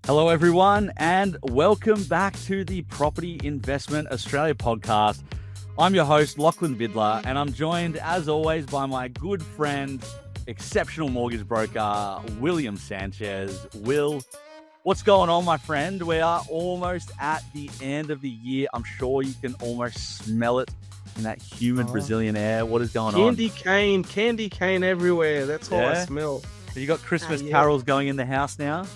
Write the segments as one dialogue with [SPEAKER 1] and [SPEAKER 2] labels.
[SPEAKER 1] Hello, everyone, and welcome back to the Property Investment Australia podcast. I'm your host, Lachlan Vidler, and I'm joined, as always, by my good friend, exceptional mortgage broker, Will Sanchez. Will, what's going on, my friend? We are almost at the end of the year. I'm sure you can almost smell it in that humid Brazilian air. What is going on?
[SPEAKER 2] Candy cane everywhere. That's all I smell.
[SPEAKER 1] So you got Christmas carols going in the house now?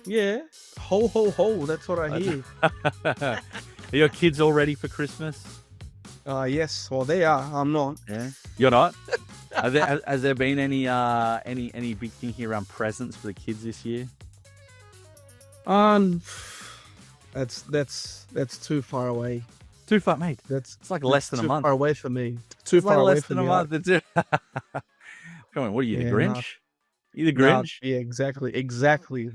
[SPEAKER 2] Yeah. Ho, ho, ho. That's what I hear.
[SPEAKER 1] Are your kids all ready for Christmas?
[SPEAKER 2] Yes. Well, they are. I'm not.
[SPEAKER 1] Yeah. You're not? Has there been any big thinking around presents for the kids this year?
[SPEAKER 2] That's too far away.
[SPEAKER 1] Too far, mate. It's like less than a month.
[SPEAKER 2] Too far away for me. Too far away
[SPEAKER 1] less than a month. Come on, what are you, the Grinch?
[SPEAKER 2] Nah.
[SPEAKER 1] You the Grinch?
[SPEAKER 2] Nah, yeah, exactly.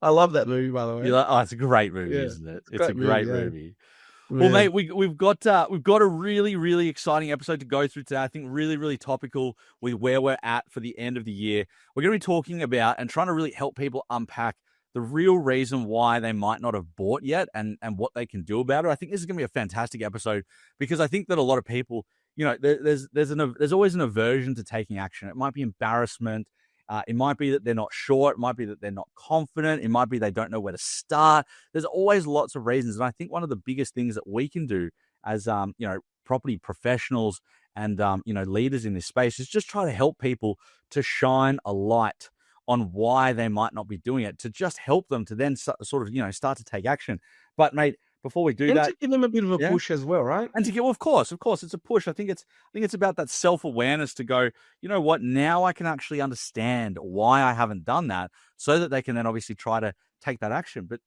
[SPEAKER 2] I love that movie, by the way.
[SPEAKER 1] It's a great movie, isn't it? It's a great movie.
[SPEAKER 2] Yeah.
[SPEAKER 1] Well, mate, we've got a really, really exciting episode to go through today. I think really, really topical with where we're at for the end of the year. We're going to be talking about and trying to really help people unpack the real reason why they might not have bought yet and what they can do about it. I think this is going to be a fantastic episode because I think that a lot of people, you know, there's always an aversion to taking action. It might be embarrassment. It might be that they're not sure. It might be that they're not confident. It might be they don't know where to start. There's always lots of reasons. And I think one of the biggest things that we can do as, property professionals and, leaders in this space is just try to help people to shine a light on why they might not be doing it, to just help them to then sort of, start to take action. But, mate, before we do that,
[SPEAKER 2] to give them a bit of a push as well, right?
[SPEAKER 1] And to get, well, of course, it's a push. I think it's about that self-awareness to go, you know what, now I can actually understand why I haven't done that, so that they can then obviously try to take that action. But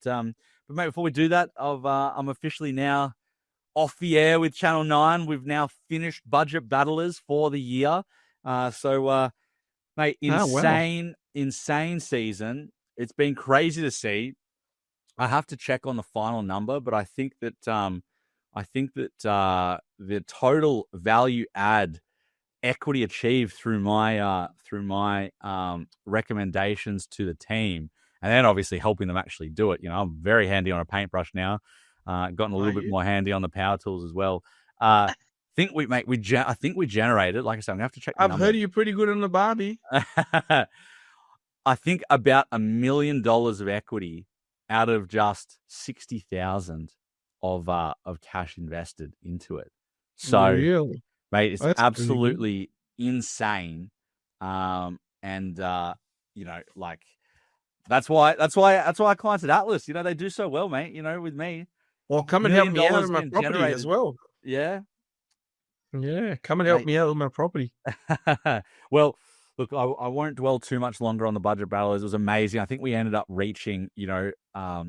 [SPEAKER 1] mate, before we do that, I'm officially now off the air with Channel 9. We've now finished Budget Battlers for the year. Mate, insane season. It's been crazy to see. I have to check on the final number, but I think that the total value add equity achieved through my recommendations to the team, and then obviously helping them actually do it. You know, I'm very handy on a paintbrush now. Gotten a little bit more handy on the power tools as well. I think we generated. Like I said, I'm gonna have to check.
[SPEAKER 2] I've heard you're pretty good on the Barbie.
[SPEAKER 1] I think about $1 million of equity out of just 60,000 of cash invested into it. So,
[SPEAKER 2] really?
[SPEAKER 1] Mate, it's absolutely insane. That's why clients at Atlas, they do so well, mate. With me.
[SPEAKER 2] Well, come and help me out with my property as well.
[SPEAKER 1] Yeah.
[SPEAKER 2] Yeah, come and help me out with my property.
[SPEAKER 1] Well, look, I won't dwell too much longer on the Budget Battlers. It was amazing. I think we ended up reaching, a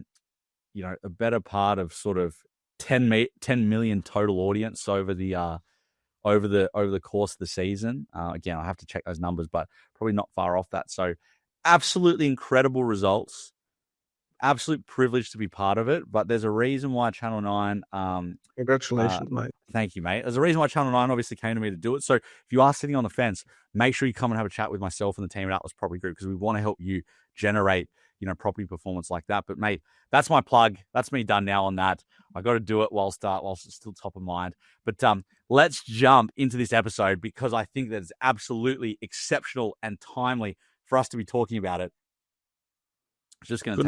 [SPEAKER 1] better part of sort of 10 million total audience over the course of the season. Again, I have to check those numbers, but probably not far off that. So, absolutely incredible results. Absolute privilege to be part of it. But there's a reason why Channel 9.
[SPEAKER 2] Congratulations, mate.
[SPEAKER 1] Thank you, mate. There's a reason why Channel 9 obviously came to me to do it. So if you are sitting on the fence, make sure you come and have a chat with myself and the team at Atlas Property Group, because we want to help you generate, property performance like that. But mate, that's my plug. That's me done now on that. I got to do it whilst it's still top of mind. But let's jump into this episode, because I think that it's absolutely exceptional and timely for us to be talking about it. Just going to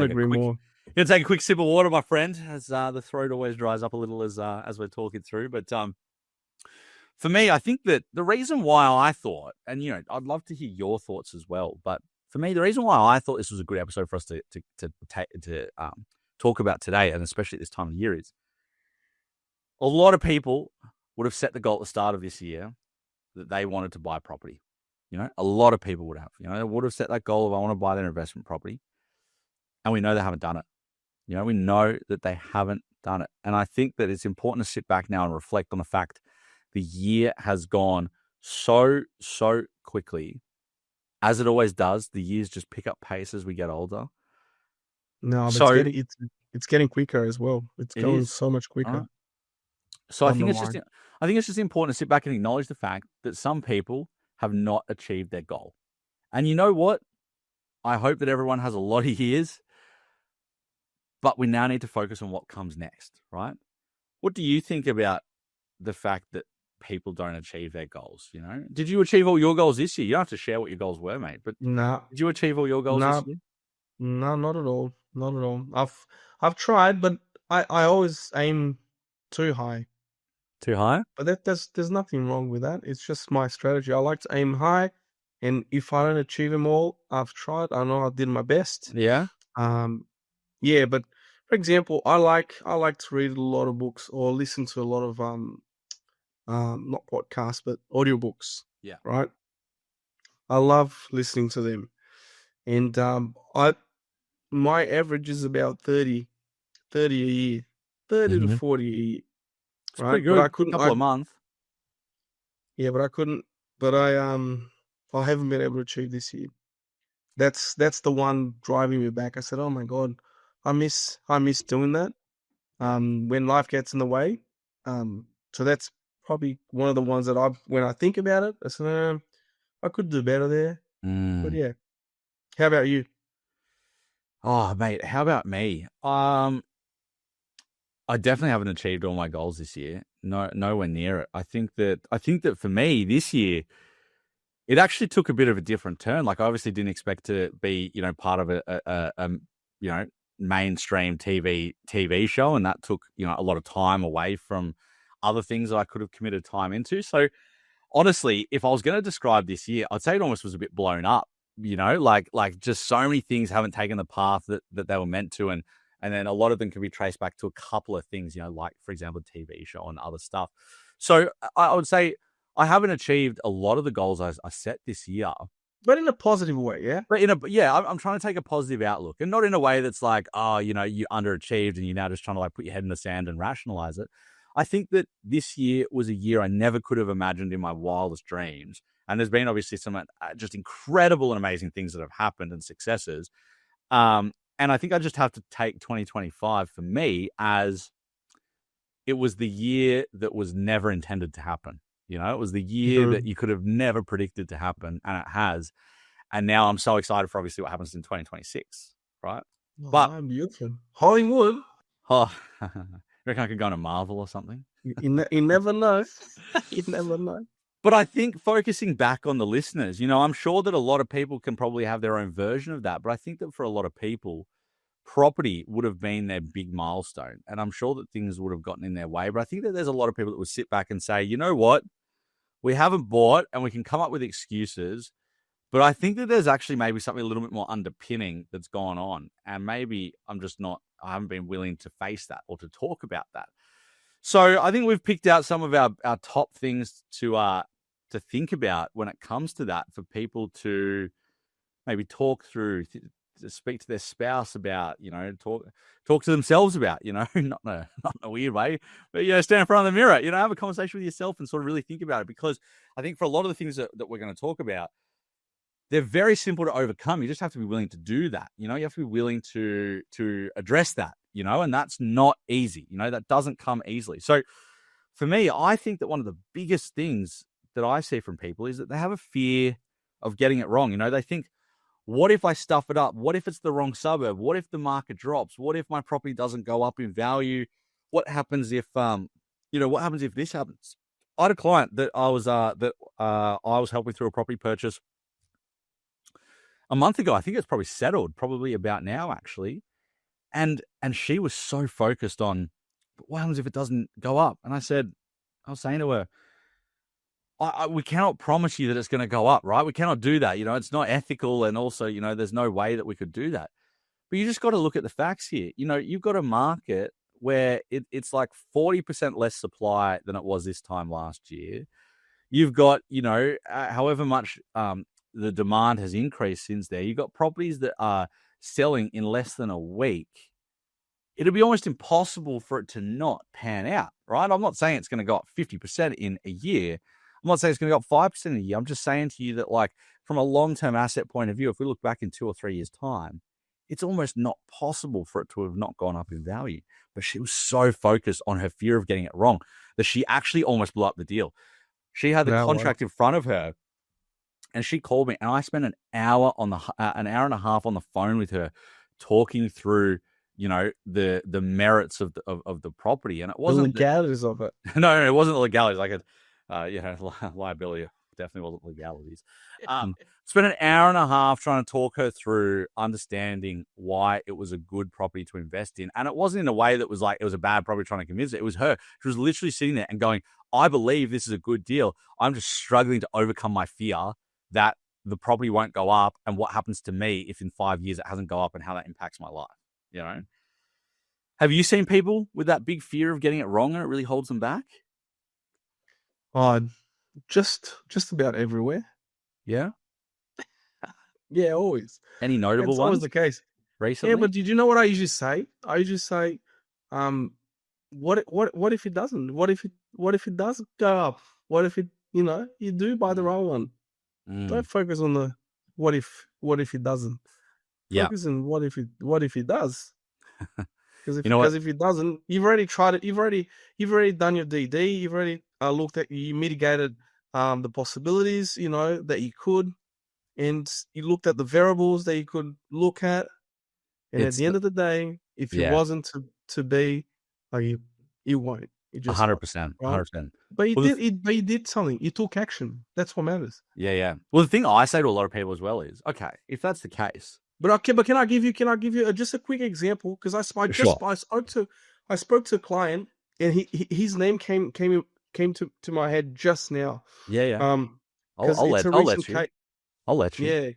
[SPEAKER 1] take a quick sip of water, my friend, as the throat always dries up a little as we're talking through. But for me, I think that the reason why I thought, and I'd love to hear your thoughts as well, but for me, the reason why I thought this was a good episode for us to talk about today, and especially at this time of the year, is a lot of people would have set the goal at the start of this year that they wanted to buy property. A lot of people would have. They would have set that goal of, I want to buy their investment property. And we know they haven't done it. We know that they haven't done it. And I think that it's important to sit back now and reflect on the fact the year has gone so quickly. As it always does, the years just pick up pace as we get older.
[SPEAKER 2] No, but it's getting quicker as well. It's going so much quicker.
[SPEAKER 1] Right. So I think it's just important to sit back and acknowledge the fact that some people have not achieved their goal. And you know what? I hope that everyone has a lot of years but we now need to focus on what comes next, right? What do you think about the fact that people don't achieve their goals? You know, did you achieve all your goals this year? You don't have to share what your goals were, mate, but did you achieve all your goals this year?
[SPEAKER 2] No, not at all. Not at all. I've tried, but I always aim too high.
[SPEAKER 1] Too high?
[SPEAKER 2] But there's nothing wrong with that. It's just my strategy. I like to aim high, and if I don't achieve them all, I've tried. I know I did my best.
[SPEAKER 1] Yeah.
[SPEAKER 2] Yeah, but for example, I like to read a lot of books or listen to a lot of not podcasts but audiobooks.
[SPEAKER 1] Yeah.
[SPEAKER 2] Right. I love listening to them, and my average is about 30 a year, 30 to 40 a year.
[SPEAKER 1] It's pretty good. But I couldn't. Couple of months.
[SPEAKER 2] Yeah, but I couldn't. But I haven't been able to achieve this year. That's the one driving me back. I said, "Oh my God, I miss doing that." When life gets in the way. So that's probably one of the ones that when I think about it, I said, I could do better there. But yeah. How about you?
[SPEAKER 1] Oh, mate, how about me? I definitely haven't achieved all my goals this year. No, nowhere near it. I think that for me this year, it actually took a bit of a different turn. Like I obviously didn't expect to be, part of a mainstream TV show, and that took, a lot of time away from other things that I could have committed time into. So honestly, if I was going to describe this year, I'd say it almost was a bit blown up, like just so many things haven't taken the path that they were meant to. And then a lot of them can be traced back to a couple of things, like, for example, TV show and other stuff. So I would say I haven't achieved a lot of the goals I set this year.
[SPEAKER 2] But in a positive way, yeah?
[SPEAKER 1] But I'm trying to take a positive outlook, and not in a way that's like, oh, you underachieved and you're now just trying to like put your head in the sand and rationalize it. I think that this year was a year I never could have imagined in my wildest dreams. And there's been obviously some just incredible and amazing things that have happened and successes. And I think I just have to take 2025 for me as it was the year that was never intended to happen. It was the year that you could have never predicted to happen, and it has. And now I'm so excited for obviously what happens in 2026, right?
[SPEAKER 2] Oh, but beautiful. Hollywood.
[SPEAKER 1] Oh, you reckon I could go into Marvel or something?
[SPEAKER 2] You never know. You never know.
[SPEAKER 1] But I think focusing back on the listeners, I'm sure that a lot of people can probably have their own version of that. But I think that for a lot of people, property would have been their big milestone. And I'm sure that things would have gotten in their way. But I think that there's a lot of people that would sit back and say, you know what? We haven't bought, and we can come up with excuses. But I think that there's actually maybe something a little bit more underpinning that's gone on. And maybe I haven't been willing to face that or to talk about that. So I think we've picked out some of our top things to think about when it comes to that, for people to maybe talk through, to speak to their spouse about, talk to themselves about, not in a weird way, but, stand in front of the mirror, have a conversation with yourself and sort of really think about it. Because I think for a lot of the things that we're going to talk about, they're very simple to overcome. You just have to be willing to do that. You have to be willing to address that, and that's not easy. That doesn't come easily. So for me, I think that one of the biggest things that I see from people is that they have a fear of getting it wrong. They think, what if I stuff it up? What if it's the wrong suburb? What if the market drops? What if my property doesn't go up in value? What happens if, what happens if this happens? I had a client that I was helping through a property purchase a month ago. I think it's probably settled, probably about now, actually. And she was so focused on, but what happens if it doesn't go up? And I was saying to her, we cannot promise you that it's going to go up, right? We cannot do that. It's not ethical. And also, there's no way that we could do that. But you just got to look at the facts here. You've got a market where it's like 40% less supply than it was this time last year. You've got, however much the demand has increased since there. You've got properties that are selling in less than a week. It'll be almost impossible for it to not pan out, right? I'm not saying it's going to go up 50% in a year. I'm not saying it's going to go up 5% a year. I'm just saying to you that, like, from a long-term asset point of view, if we look back in 2 or 3 years' time, it's almost not possible for it to have not gone up in value. But she was so focused on her fear of getting it wrong that she actually almost blew up the deal. She had the contract in front of her, and she called me, and I spent an hour and a half on the phone with her, talking through, the merits of the property, and it
[SPEAKER 2] The
[SPEAKER 1] wasn't
[SPEAKER 2] legalities of it.
[SPEAKER 1] no, it wasn't the legalities. Like liability definitely wasn't legalities. Spent an hour and a half trying to talk her through understanding why it was a good property to invest in, and it wasn't in a way that was like it was a bad property trying to convince it. It was her. She was literally sitting there and going, "I believe this is a good deal. I'm just struggling to overcome my fear that the property won't go up, and what happens to me if in 5 years it hasn't go up, and how that impacts my life." You know. Have you seen people with that big fear of getting it wrong and it really holds them back?
[SPEAKER 2] Just about everywhere.
[SPEAKER 1] Yeah.
[SPEAKER 2] Yeah, always.
[SPEAKER 1] Any notable
[SPEAKER 2] It's
[SPEAKER 1] ones
[SPEAKER 2] always the case.
[SPEAKER 1] recently?
[SPEAKER 2] Yeah, but did you know what I usually say? I usually say, what if it doesn't? What if it does go up? What if it, you do buy the wrong one? Don't focus on the what if it doesn't.
[SPEAKER 1] Yeah.
[SPEAKER 2] Focus on what if it does.
[SPEAKER 1] Because
[SPEAKER 2] if it doesn't, you've already tried it. You've already done your DD. You've already you mitigated the possibilities, that you could, and you looked at the variables that you could look at. And at the end of the day, if it wasn't to be, you won't. You just
[SPEAKER 1] 100%, 100%.
[SPEAKER 2] But you did something. You took action. That's what matters.
[SPEAKER 1] Yeah. Well, the thing I say to a lot of people as well is, okay, if that's the case,
[SPEAKER 2] but can I give you just a quick example? Because I spoke to a client, and his name came to my head just now.
[SPEAKER 1] Yeah.
[SPEAKER 2] I'll let you. Yeah,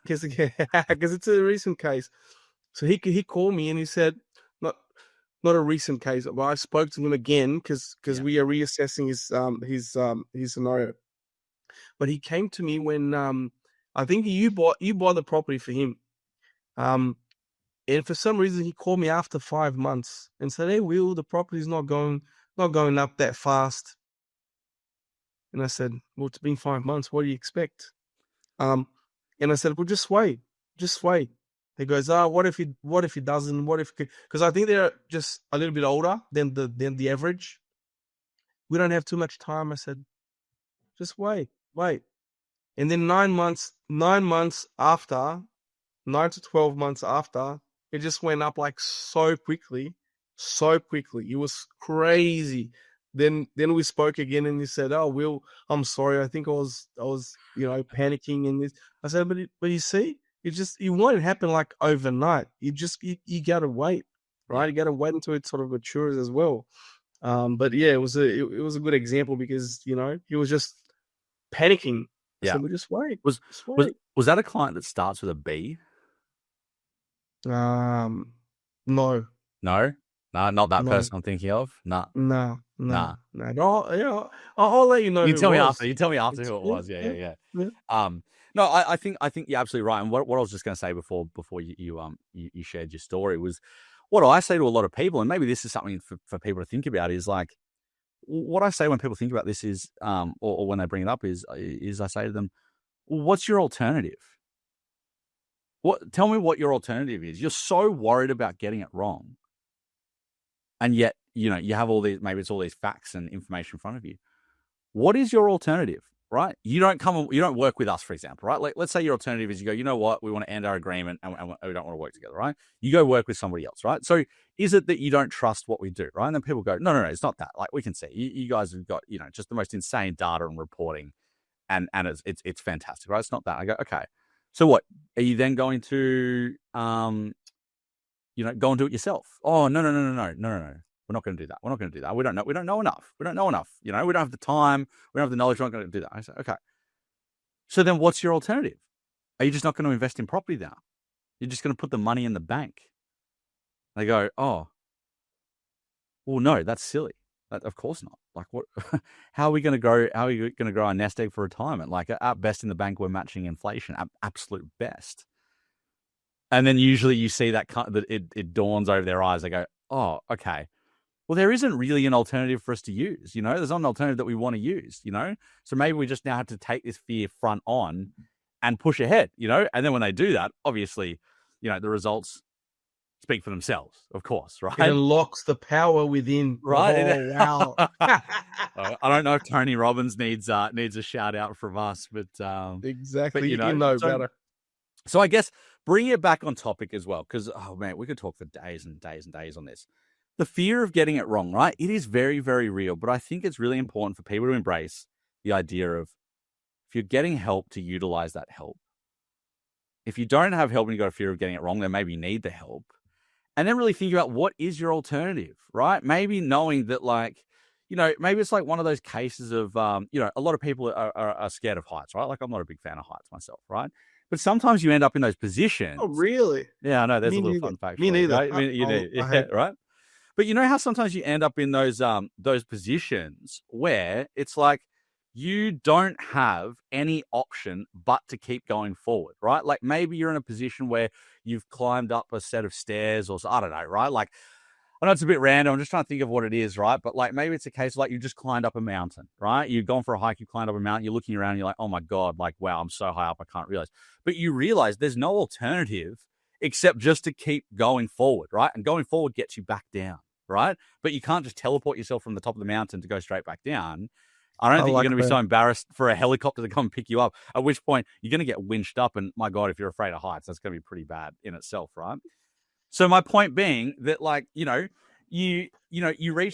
[SPEAKER 2] because it's a recent case. So he called me and he said, not a recent case, but I spoke to him again because we are reassessing his scenario. But he came to me when I think you bought the property for him. And for some reason he called me after 5 months and said, "Hey, Will, the property's not going up that fast." And I said, "Well, it's been 5 months. What do you expect?" And I said, "Well, just wait. He goes, what if he doesn't? What if?" Because I think they're just a little bit older than the average. We don't have too much time. I said, "Just wait." And then 9 to 12 months after, it just went up like so quickly. It was crazy. Then we spoke again, and he said, "Oh, Will, I'm sorry. I think I was panicking in this." I said, "But you see, it won't happen like overnight. You gotta wait, right? You gotta wait until it sort of matures as well." But yeah, it was a good example because he was just panicking.
[SPEAKER 1] Yeah.
[SPEAKER 2] So we just wait.
[SPEAKER 1] Was that a client that starts with a B?
[SPEAKER 2] No.
[SPEAKER 1] No, not that person I'm thinking of.
[SPEAKER 2] No. I'll let you know.
[SPEAKER 1] You tell me after. You tell me after who it was. Yeah. No, I think you're absolutely right. And what I was just going to say before you shared your story was what I say to a lot of people, and maybe this is something for people to think about, is like what I say when people think about this is, or when they bring it up is I say to them, well, "What's your alternative? Tell me what your alternative is. You're so worried about getting it wrong, and yet you have all these, maybe it's all these facts and information in front of you. What is your alternative?" Right? You don't work with us, for example, right? Like, let's say your alternative is you go, "You know what? We want to end our agreement and we don't want to work together," right? You go work with somebody else, right? So is it that you don't trust what we do, right? And then people go, no, it's not that. Like, we can see you guys have got, just the most insane data and reporting, and it's fantastic, right? It's not that. I go, okay. So what? Are you then going to, go and do it yourself? Oh, no. We're not going to do that. We're not going to do that. We don't know enough. We don't know enough. We don't have the time. We don't have the knowledge. We're not going to do that. I said, okay. So then what's your alternative? Are you just not going to invest in property now? You're just going to put the money in the bank? They go, oh, well, no, that's silly. Of course not. Like, what? How are we going to grow? How are you going to grow our nest egg for retirement? Like, at best in the bank, we're matching inflation. At absolute best. And then usually you see that it dawns over their eyes. They go, oh, okay. Well, there isn't really an alternative for us to use, There's not an alternative that we want to use, So maybe we just now have to take this fear front on and push ahead, And then when they do that, obviously, the results speak for themselves, of course, right?
[SPEAKER 2] It unlocks the power within.
[SPEAKER 1] Right?
[SPEAKER 2] Oh, wow.
[SPEAKER 1] I don't know if Tony Robbins needs a shout out from us, but
[SPEAKER 2] exactly.
[SPEAKER 1] but,
[SPEAKER 2] you know better.
[SPEAKER 1] So I guess bring it back on topic as well, because, oh man, we could talk for days and days and days on this. The fear of getting it wrong, right? It is very, very real, but I think it's really important for people to embrace the idea of, if you're getting help, to utilize that help. If you don't have help and you've got a fear of getting it wrong, then maybe you need the help. And then really think about, what is your alternative, right? Maybe knowing that, like, maybe it's like one of those cases of, a lot of people are scared of heights, right? Like, I'm not a big fan of heights myself, right? But sometimes you end up in those positions.
[SPEAKER 2] Oh, really?
[SPEAKER 1] Yeah, I know. There's
[SPEAKER 2] Me
[SPEAKER 1] a little
[SPEAKER 2] neither.
[SPEAKER 1] fun fact.
[SPEAKER 2] Me neither.
[SPEAKER 1] Right? Yeah, right? But you know how sometimes you end up in those positions where it's like you don't have any option but to keep going forward, right? Like, maybe you're in a position where you've climbed up a set of stairs, or I don't know, right? Like, I know it's a bit random. I'm just trying to think of what it is, right? But like, maybe it's a case like you just climbed up a mountain, right? You've gone for a hike, you climbed up a mountain, you're looking around, you're like, oh my God, like, wow, I'm so high up, I can't realize. But you realize there's no alternative except just to keep going forward, right? And going forward gets you back down, right? But you can't just teleport yourself from the top of the mountain to go straight back down. I don't think you're going to be so embarrassed for a helicopter to come and pick you up, at which point you're going to get winched up. And my God, if you're afraid of heights, that's going to be pretty bad in itself, right? So my point being that, like, you reach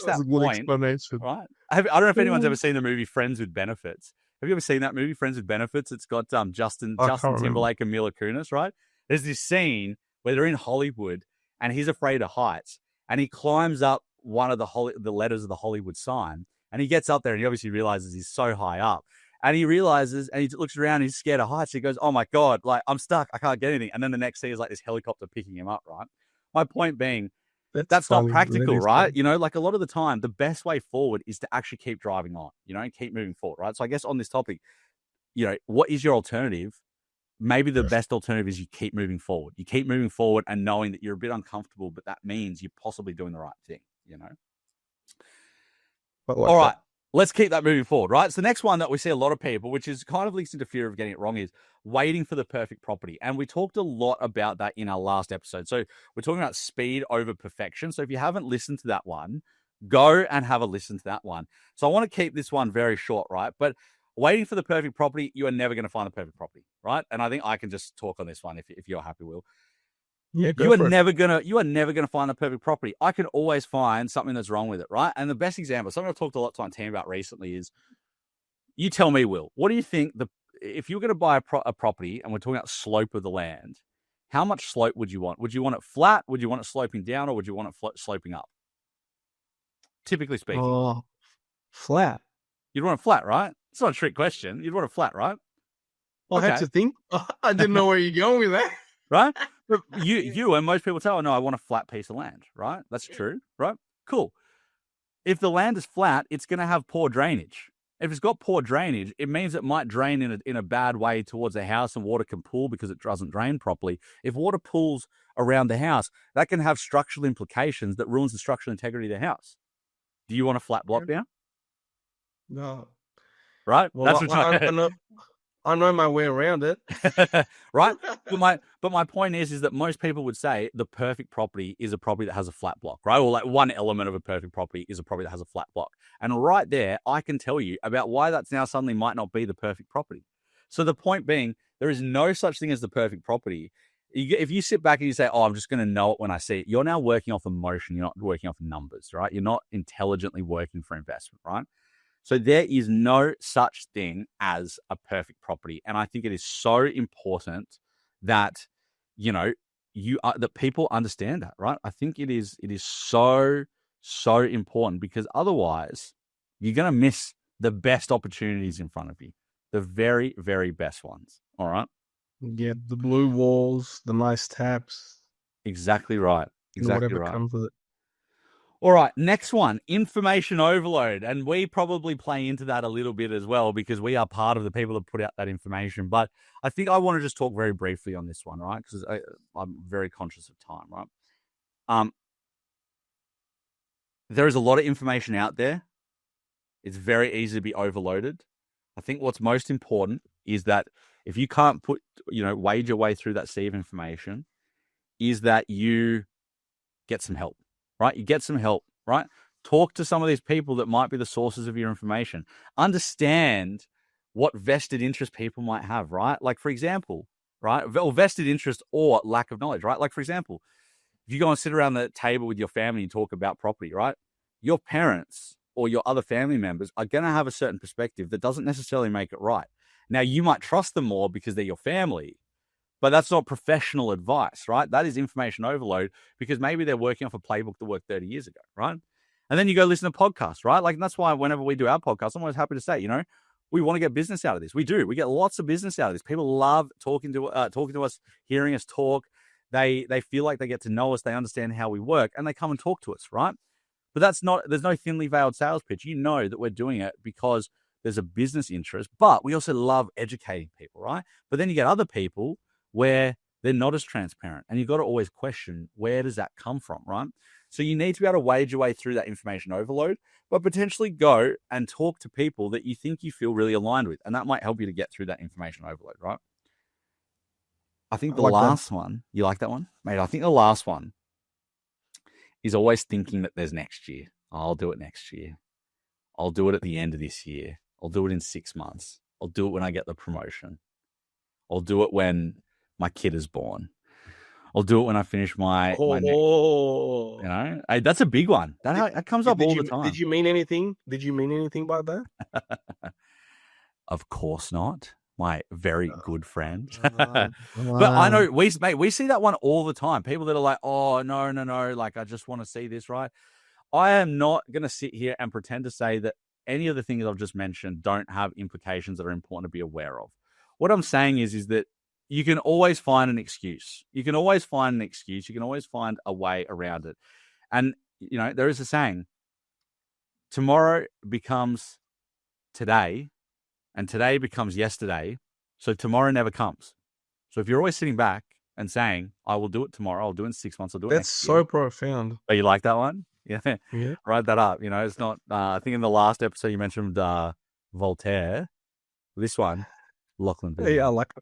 [SPEAKER 1] that point,
[SPEAKER 2] explanation.
[SPEAKER 1] right? I don't know if anyone's ever seen the movie Friends with Benefits. Have you ever seen that movie, Friends with Benefits? It's got Justin Timberlake and Mila Kunis, right? There's this scene where they're in Hollywood and he's afraid of heights, and he climbs up one of the letters of the Hollywood sign, and he gets up there and he obviously realizes he's so high up. And he realizes, and he looks around, and he's scared of heights. He goes, oh my God, like, I'm stuck. I can't get anything. And then the next scene is like this helicopter picking him up, right? My point being, that's not practical, right? Funny. Like, a lot of the time, the best way forward is to actually keep driving on, and keep moving forward, right? So I guess on this topic, what is your alternative? Maybe the best alternative is you keep moving forward. You keep moving forward and knowing that you're a bit uncomfortable, but that means you're possibly doing the right thing, All right. Let's keep that moving forward, right? So the next one that we see a lot of people, which is kind of leads into fear of getting it wrong, is waiting for the perfect property. And we talked a lot about that in our last episode. So we're talking about speed over perfection. So if you haven't listened to that one, go and have a listen to that one. So I want to keep this one very short, right? But waiting for the perfect property, you are never going to find the perfect property, right? And I think I can just talk on this one if you're happy, Will.
[SPEAKER 2] Yeah,
[SPEAKER 1] you are never gonna find the perfect property. I can always find something that's wrong with it, right? And the best example, something I've talked a lot to my team about recently, is, you tell me, Will, what do you think if you're going to buy a property, and we're talking about slope of the land, how much slope would you want? Would you want it flat? Would you want it sloping down, or would you want it sloping up? Typically speaking,
[SPEAKER 2] flat.
[SPEAKER 1] You'd want it flat, right? It's not a trick question. You'd want it flat, right?
[SPEAKER 2] I had to think. I didn't know where you're going with that.
[SPEAKER 1] Right? But you and most people tell, no, I want a flat piece of land, right? That's true, right? Cool. If the land is flat, it's going to have poor drainage. If it's got poor drainage, it means it might drain in a bad way towards the house, and water can pool because it doesn't drain properly. If water pools around the house, that can have structural implications that ruins the structural integrity of the house. Do you want a flat block now?
[SPEAKER 2] No.
[SPEAKER 1] Right?
[SPEAKER 2] Well, I know my way around it.
[SPEAKER 1] Right? But my point is that most people would say the perfect property is a property that has a flat block, right? Or like one element of a perfect property is a property that has a flat block. And right there, I can tell you about why that's now suddenly might not be the perfect property. So the point being, there is no such thing as the perfect property. If you sit back and you say, oh, I'm just going to know it when I see it, you're now working off emotion. You're not working off numbers, right? You're not intelligently working for investment, right? So there is no such thing as a perfect property. And I think it is so important that, that people understand that, right? I think it is so, so important, because otherwise you're going to miss the best opportunities in front of you, the very, very best ones. All right.
[SPEAKER 2] Yeah. The blue walls, the nice taps.
[SPEAKER 1] Exactly right. Exactly
[SPEAKER 2] whatever
[SPEAKER 1] right.
[SPEAKER 2] comes with it.
[SPEAKER 1] All right, next one, information overload. And we probably play into that a little bit as well, because we are part of the people that put out that information. But I think I want to just talk very briefly on this one, right? Because I'm very conscious of time, right? There is a lot of information out there. It's very easy to be overloaded. I think what's most important is that if you can't wade your way through that sea of information, is that you get some help. Right? You get some help, right? Talk to some of these people that might be the sources of your information. Understand what vested interest people might have, right? Like, for example, right? Or vested interest or lack of knowledge, right? Like, for example, if you go and sit around the table with your family and talk about property, right? Your parents or your other family members are going to have a certain perspective that doesn't necessarily make it right. Now, you might trust them more because they're your family, but that's not professional advice, right? That is information overload because maybe they're working off a playbook that worked 30 years ago, right? And then you go listen to podcasts, right? Like, that's why whenever we do our podcast, I'm always happy to say, we want to get business out of this. We do. We get lots of business out of this. People love talking to us, hearing us talk. They feel like they get to know us. They understand how we work, and they come and talk to us, right? But there's no thinly veiled sales pitch. You know that we're doing it because there's a business interest, but we also love educating people, right? But then you get other people where they're not as transparent, and you've got to always question, where does that come from, right? So you need to be able to wade your way through that information overload, but potentially go and talk to people that you think you feel really aligned with, and that might help you to get through that information overload, right? I think the last one, you like that one? Mate, I think the last one is always thinking that there's next year. I'll do it next year. I'll do it at the end of this year. I'll do it in 6 months. I'll do it when I get the promotion. I'll do it when my kid is born. I'll do it when I finish my that's a big one. That comes up all the time.
[SPEAKER 2] Did you mean anything? Did you mean anything by that?
[SPEAKER 1] Of course not. My very good friend. But I know we see that one all the time. People that are like, oh, no. Like, I just want to see this, right? I am not going to sit here and pretend to say that any of the things I've just mentioned don't have implications that are important to be aware of. What I'm saying is that you can always find an excuse. You can always find a way around it. And, there is a saying, tomorrow becomes today, and today becomes yesterday, so tomorrow never comes. So if you're always sitting back and saying, I will do it tomorrow, I'll do it in 6 months, I'll do it next year.
[SPEAKER 2] That's so profound.
[SPEAKER 1] Oh, you like that one? Yeah.
[SPEAKER 2] Yeah.
[SPEAKER 1] Write that up. It's not, I think in the last episode you mentioned Voltaire. This one, Lachlan Vidler.
[SPEAKER 2] Yeah, I like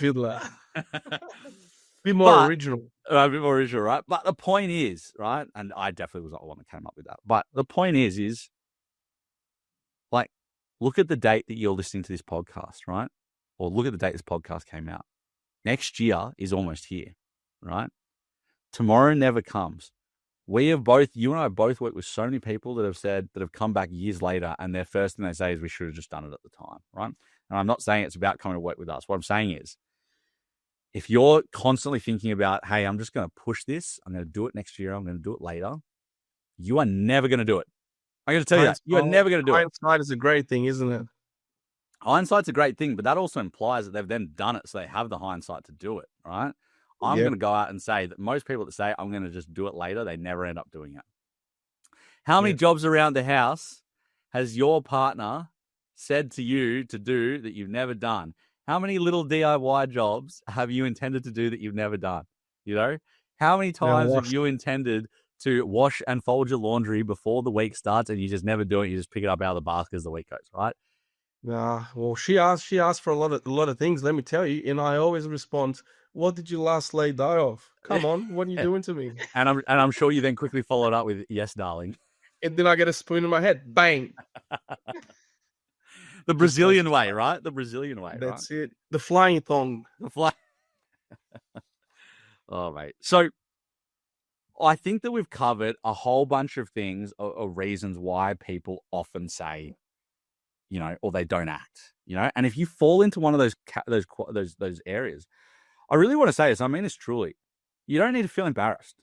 [SPEAKER 2] Vidler. Bit more original.
[SPEAKER 1] A bit more original, right? But the point is, right, and I definitely was not the one that came up with that, but the point is, like, look at the date that you're listening to this podcast, right? Or look at the date this podcast came out. Next year is almost here, right? Tomorrow never comes. You and I both worked with so many people that have come back years later, and their first thing they say is, we should have just done it at the time, right? And I'm not saying it's about coming to work with us. What I'm saying is, if you're constantly thinking about, hey, I'm just going to push this, I'm going to do it next year, I'm going to do it later, you are never going to do it. I'm going to tell you that. You are never going to do it.
[SPEAKER 2] Hindsight is a great thing, isn't it?
[SPEAKER 1] Hindsight's a great thing, but that also implies that they've then done it, so they have the hindsight to do it, right? I'm going to go out and say that most people that say, I'm going to just do it later, they never end up doing it. How many jobs around the house has your partner said to you to do that you've never done? How many little DIY jobs have you intended to do that you've never done? How many times have you intended to wash and fold your laundry before the week starts and you just never do it? You just pick it up out of the basket as the week goes, right?
[SPEAKER 2] Well, she asked for a lot of things, let me tell you, and I always respond, what did you last lay die of? Come on, what are you doing to me?
[SPEAKER 1] And I'm sure you then quickly followed up with, yes, darling.
[SPEAKER 2] And then I get a spoon in my head. Bang.
[SPEAKER 1] The Brazilian way, right? The Brazilian way.
[SPEAKER 2] That's it. The flying thong.
[SPEAKER 1] Oh, mate. So I think that we've covered a whole bunch of things or reasons why people often say, or they don't act, and if you fall into one of those areas, I really want to say this. I mean this truly. You don't need to feel embarrassed.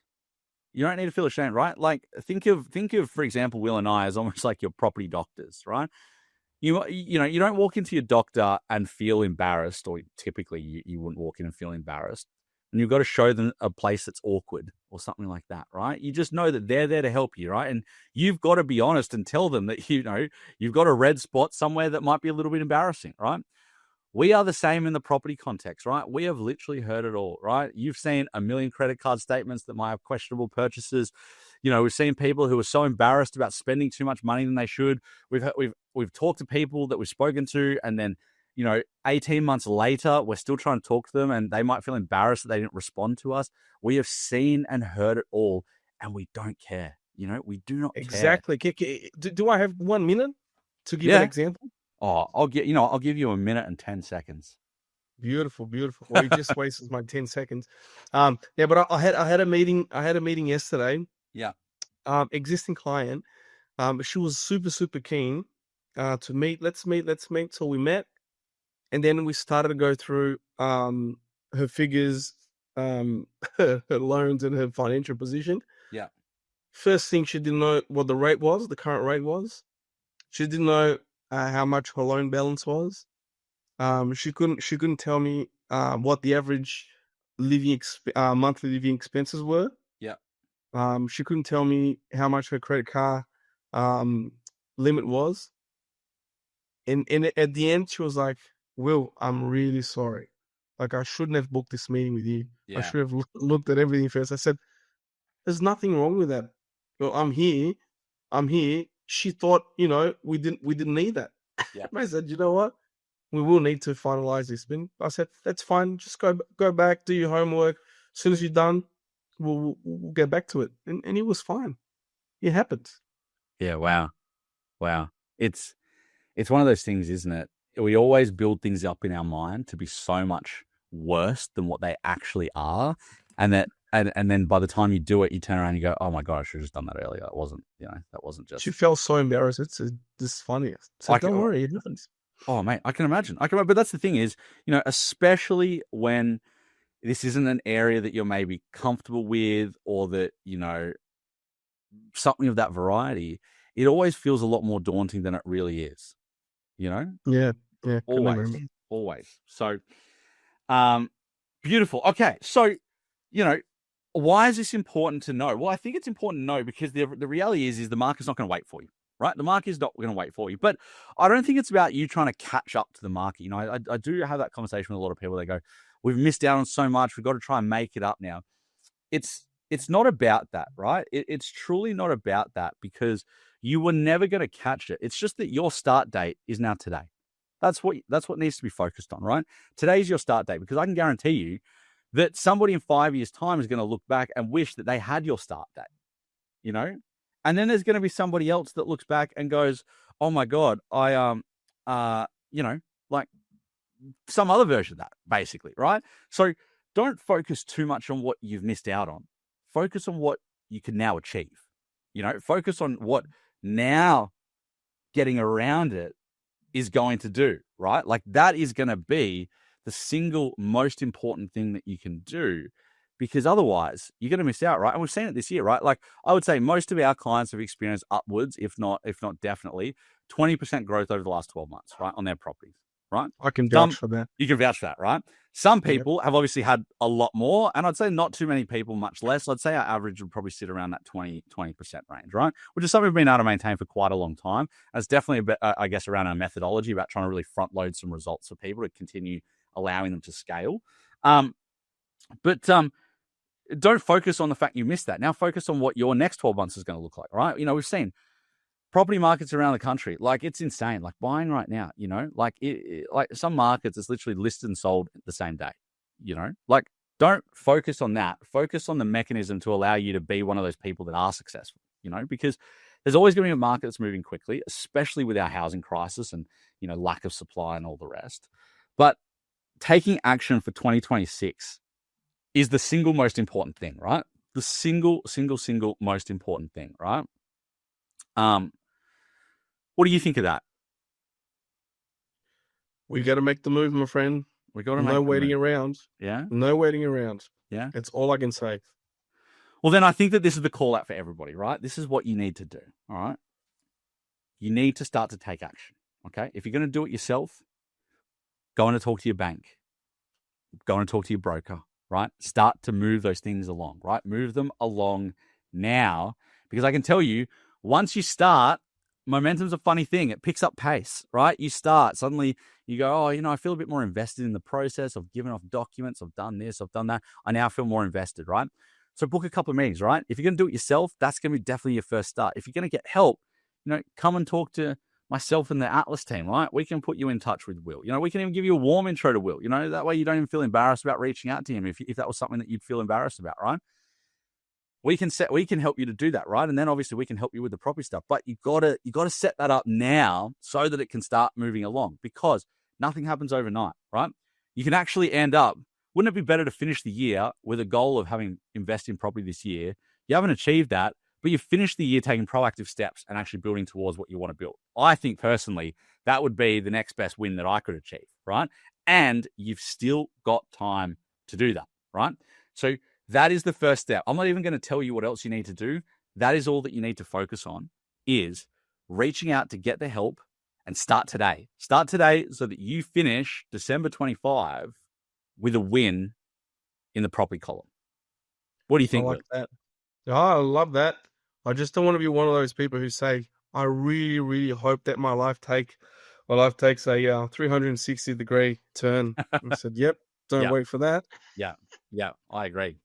[SPEAKER 1] You don't need to feel ashamed, right? Like, think of, for example, Will and I as almost like your property doctors, right? You don't walk into your doctor and feel embarrassed, or typically you wouldn't walk in and feel embarrassed. And you've got to show them a place that's awkward or something like that, right? You just know that they're there to help you, right? And you've got to be honest and tell them that, you've got a red spot somewhere that might be a little bit embarrassing, right? We are the same in the property context, right? We have literally heard it all, right? You've seen a million credit card statements that might have questionable purchases. We've seen people who are so embarrassed about spending too much money than they should. We've talked to people that we've spoken to, and then 18 months later, we're still trying to talk to them, and they might feel embarrassed that they didn't respond to us. We have seen and heard it all, and we don't care. We do not care.
[SPEAKER 2] Exactly. Do I have 1 minute to give an example?
[SPEAKER 1] Oh, I'll give you a minute and 10 seconds.
[SPEAKER 2] Beautiful, beautiful. Well, you just wasted my 10 seconds. Yeah, but I had a meeting. I had a meeting yesterday.
[SPEAKER 1] Yeah.
[SPEAKER 2] Existing client. She was super, super keen to meet. Let's meet. So we met, and then we started to go through her figures, her loans, and her financial position.
[SPEAKER 1] Yeah.
[SPEAKER 2] First thing, she didn't know what the rate was, the current rate was. She didn't know how much her loan balance was. She couldn't tell me what the average monthly living expenses were.
[SPEAKER 1] Yeah.
[SPEAKER 2] She couldn't tell me how much her credit card limit was. And at the end, she was like, "Will, I'm really sorry. Like, I shouldn't have booked this meeting with you. I
[SPEAKER 1] Yeah.
[SPEAKER 2] should have looked at everything first." I said, "There's nothing wrong with that. Well, I'm here. I'm here." She thought, we didn't need that.
[SPEAKER 1] Yeah.
[SPEAKER 2] I said, "You know what? We will need to finalize this." Bin. I said, "That's fine. Just go back, do your homework. As soon as you're done, we'll get back to it." And it was fine. It happened.
[SPEAKER 1] Yeah. Wow. Wow. It's one of those things, isn't it? We always build things up in our mind to be so much worse than what they actually are. And then by the time you do it, you turn around and you go, "Oh my God, I should have just done that earlier. It wasn't, that wasn't just."
[SPEAKER 2] She felt so embarrassed. It's just funny. So don't worry, it happens.
[SPEAKER 1] Oh, mate, I can imagine. But that's the thing is, especially when this isn't an area that you're maybe comfortable with, or that, something of that variety, it always feels a lot more daunting than it really is,
[SPEAKER 2] Yeah.
[SPEAKER 1] Always. So, beautiful. Okay. So, why is this important to know? Well, I think it's important to know because the reality is the market's not going to wait for you. Right? The market is not going to wait for you. But I don't think it's about you trying to catch up to the market. I do have that conversation with a lot of people. They go, "We've missed out on so much. We've got to try and make it up now." It's not about that, right? It's truly not about that, because you were never going to catch it. It's just that your start date is now today. That's what needs to be focused on, right? Today's your start date, because I can guarantee you that somebody in 5 years' time is going to look back and wish that they had your start date, And then there's going to be somebody else that looks back and goes, "Oh my God, I like some other version of that," basically, right? So don't focus too much on what you've missed out on. Focus on what you can now achieve. Focus on what now getting around it is going to do, right? Like, that is going to be the single most important thing that you can do, because otherwise you're going to miss out, right? And we've seen it this year, right? Like, I would say most of our clients have experienced upwards, if not definitely 20% growth over the last 12 months, right, on their properties, right?
[SPEAKER 2] I can vouch for that.
[SPEAKER 1] You can vouch for that, right? Some people have obviously had a lot more, and I'd say not too many people, much less. I'd say our average would probably sit around that 20% range, right? Which is something we've been able to maintain for quite a long time. And it's definitely a bit, I guess, around our methodology about trying to really front load some results for people to continue allowing them to scale. But don't focus on the fact you missed that. Now focus on what your next 12 months is going to look like, right? We've seen property markets around the country, like, it's insane. Like, buying right now, like like some markets, it's literally listed and sold the same day. Like, don't focus on that. Focus on the mechanism to allow you to be one of those people that are successful. Because there's always going to be a market that's moving quickly, especially with our housing crisis and lack of supply and all the rest. But taking action for 2026 is the single most important thing, right? The single most important thing, right? What do you think of that?
[SPEAKER 2] We got to make the move, my friend.
[SPEAKER 1] We got to
[SPEAKER 2] no waiting around.
[SPEAKER 1] Yeah.
[SPEAKER 2] No waiting around.
[SPEAKER 1] Yeah.
[SPEAKER 2] That's all I can say.
[SPEAKER 1] Well, then I think that this is the call out for everybody, right? This is what you need to do. All right. You need to start to take action. Okay. If you're going to do it yourself, go and talk to your bank. Go and talk to your broker, right? Start to move those things along, right? Move them along now, because I can tell you, once you start, momentum's a funny thing. It picks up pace, right? You start, suddenly you go, "Oh, I feel a bit more invested in the process. I've given off documents. I've done this. I've done that. I now feel more invested," right? So book a couple of meetings, right? If you're going to do it yourself, that's going to be definitely your first start. If you're going to get help, come and talk to myself and the Atlas team, right? We can put you in touch with Will. We can even give you a warm intro to Will. That way you don't even feel embarrassed about reaching out to him if that was something that you'd feel embarrassed about, right? We can help you to do that, right? And then obviously we can help you with the property stuff. But you gotta set that up now so that it can start moving along, because nothing happens overnight, right? you can actually end up, wouldn't it be better to finish the year with a goal of having invested in property this year? You haven't achieved that, but you've finished the year taking proactive steps and actually building towards what you want to build. I think personally, that would be the next best win that I could achieve, right? And you've still got time to do that, right? So that is the first step. I'm not even going to tell you what else you need to do. That is all that you need to focus on, is reaching out to get the help and start today. Start today so that you finish December 25 with a win in the property column. What do you think,
[SPEAKER 2] I like
[SPEAKER 1] Will?
[SPEAKER 2] that. Oh, I love that. I just don't want to be one of those people who say, I really, really hope that my life takes a 360-degree turn. I said, yep, don't
[SPEAKER 1] Yeah.
[SPEAKER 2] wait for that.
[SPEAKER 1] Yeah, I agree.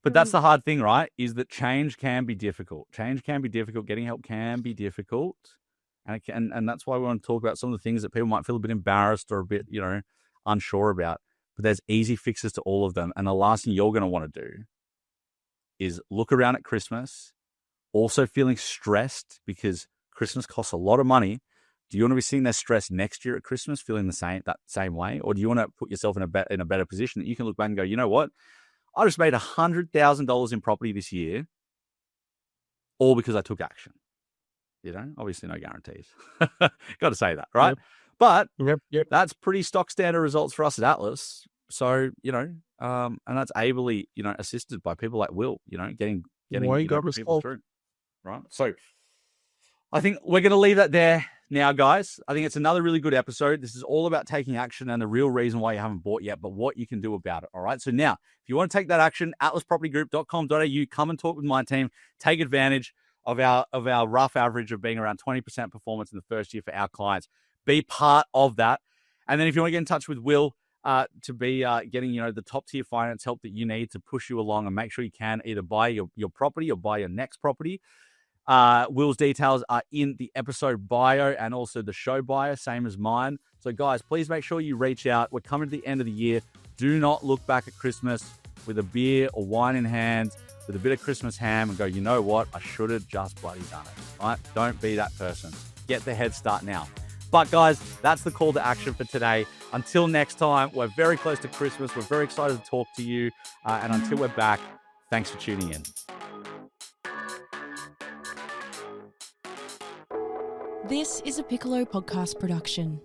[SPEAKER 1] But that's the hard thing, right? Is that change can be difficult. Change can be difficult. Getting help can be difficult. And that's why we want to talk about some of the things that people might feel a bit embarrassed or a bit, unsure about. But there's easy fixes to all of them. And the last thing you're going to want to do is look around at Christmas, also feeling stressed because Christmas costs a lot of money. Do you want to be seeing that stress next year at Christmas, feeling that same way? Or do you want to put yourself in a better position that you can look back and go, you know what? I just made $100,000 in property this year, all because I took action. Obviously no guarantees. Got to say that, right?
[SPEAKER 2] Yep.
[SPEAKER 1] But
[SPEAKER 2] Yep.
[SPEAKER 1] that's pretty stock standard results for us at Atlas. So, and that's ably, assisted by people like Will, getting
[SPEAKER 2] Why you got
[SPEAKER 1] people
[SPEAKER 2] resolve?
[SPEAKER 1] through, right? So I think we're going to leave that there now, guys. I think it's another really good episode. This is all about taking action and the real reason why you haven't bought yet, but what you can do about it. All right. So now, if you want to take that action, atlaspropertygroup.com.au, come and talk with my team, take advantage of our rough average of being around 20% performance in the first year for our clients. Be part of that. And then if you want to get in touch with Will to be getting, the top tier finance help that you need to push you along and make sure you can either buy your property or buy your next property. Will's details are in the episode bio and also the show bio, same as mine. So guys, please make sure you reach out. We're coming to the end of the year. Do not look back at Christmas with a beer or wine in hand, with a bit of Christmas ham and go, you know what? I should have just bloody done it, right? Don't be that person. Get the head start now. But guys, that's the call to action for today. Until next time, we're very close to Christmas. We're very excited to talk to you. And until we're back, thanks for tuning in.
[SPEAKER 3] This is a Piccolo podcast production.